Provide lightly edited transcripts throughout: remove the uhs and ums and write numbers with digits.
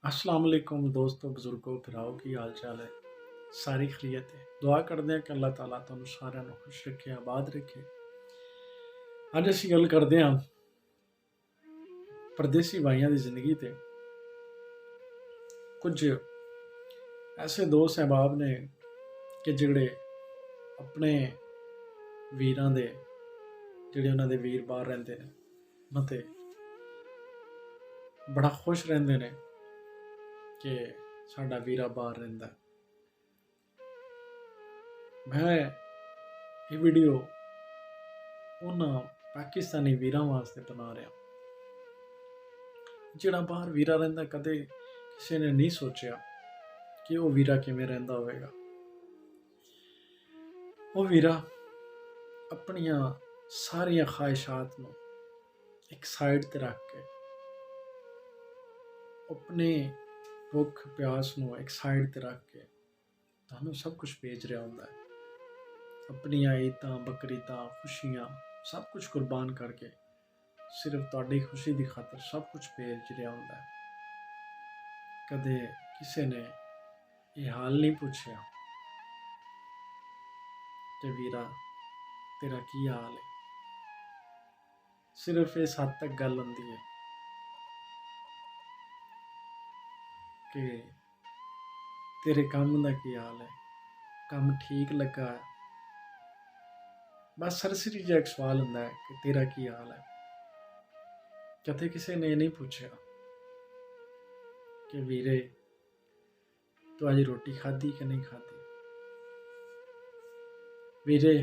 अस्सलाम वालेकुम दोस्तों बुजुर्गों भराओ की हाल चाल है। सारी खैरियत है। दुआ करते हैं कि अल्लाह ताला तुहानू सारिਆਂ ਨੂੰ खुश रखे आबाद रखे। ਅੱਜ ਅਸੀਂ ਗੱਲ ਕਰਦੇ ਹਾਂ परदेसी भाइयों की जिंदगी ते कुछ ऐसे दोस्त सहबाब ने कि जिहड़े अपने वीरां दे जिहड़े उन्हां दे वीर बाहर रहिंदे ने उन्हां ते बड़ा खुश रहिंदे ने कि साडा वीरा बाहर रहिंदा है। मैं ये वीडियो उन्हां पाकिस्तानी वीरां वास्ते बना रहा जिहड़ा बाहर वीरा रहिंदा। कदे किसी ने नहीं सोचा कि वह वीरा किवें रहिंदा होवेगा। वह वीरा अपनियां सारियां ख्वाहिशात नूं एक साइड ते रख के अपने भुख प्यास नूं एक साइड ते रख के तुहानूं सब कुछ भेज रहा हुंदा है। अपनियां ईदां बकरीदां खुशियां सब कुछ कुर्बान करके सिर्फ तुहाडी खुशी की खातर सब कुछ भेज रहा हुंदा है। कदे किसी ने यह हाल नहीं पूछा कि वीरा तेरा की हाल है। सिर्फ इस हद तक गल होंदी है कि तेरे काम का की हाल है, काम ठीक लगा है। बस सरसरी जिहा एक सवाल होंदा है कि तेरा की हाल है। कदे किसी ने नहीं पूछा कि वीरे तू अज रोटी खाधी कि नहीं खाधी, वीरे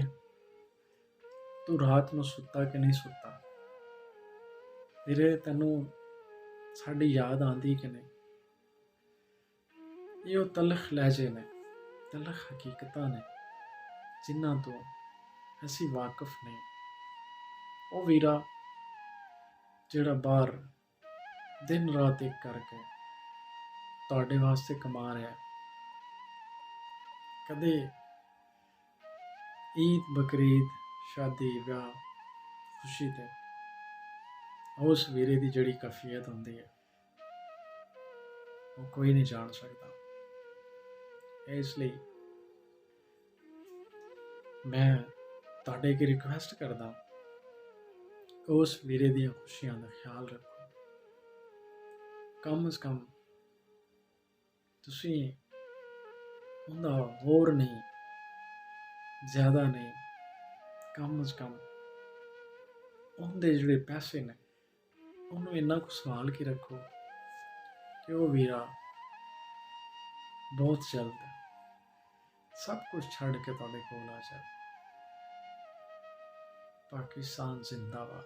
तू रात में सुता कि नहीं सुता, वीरे तैनू साडी याद आती कि नहीं। ये तलख लहजे ने, तलख हकीकत ने जिन्हां तो असी वाकफ नहीं। वो वीरा जिहड़ा बाहर दिन रात एक करके तुहाडे वास्ते कमा रहा है। कदे ईद बकरीद शादी ब्याह खुशी ते उस वीरे की जिहड़ी कैफियत होंदी है वो कोई नहीं जान सकता। इसलिए मैं तुहाडे अगे रिक्वेस्ट करदा उस वीरे दी खुशियां का ख्याल रखो। कम से कम तुसी उनका होर नहीं ज़्यादा नहीं, कम से कम उनके जिहड़े पैसे ने उन्होंने इन्ना कुछ संभाल के रखो कि वह वीरा बहुत जल्द सब कुछ छड़ के तुहाडे कोल आ जाए। पाकिस्तान जिंदाबाद।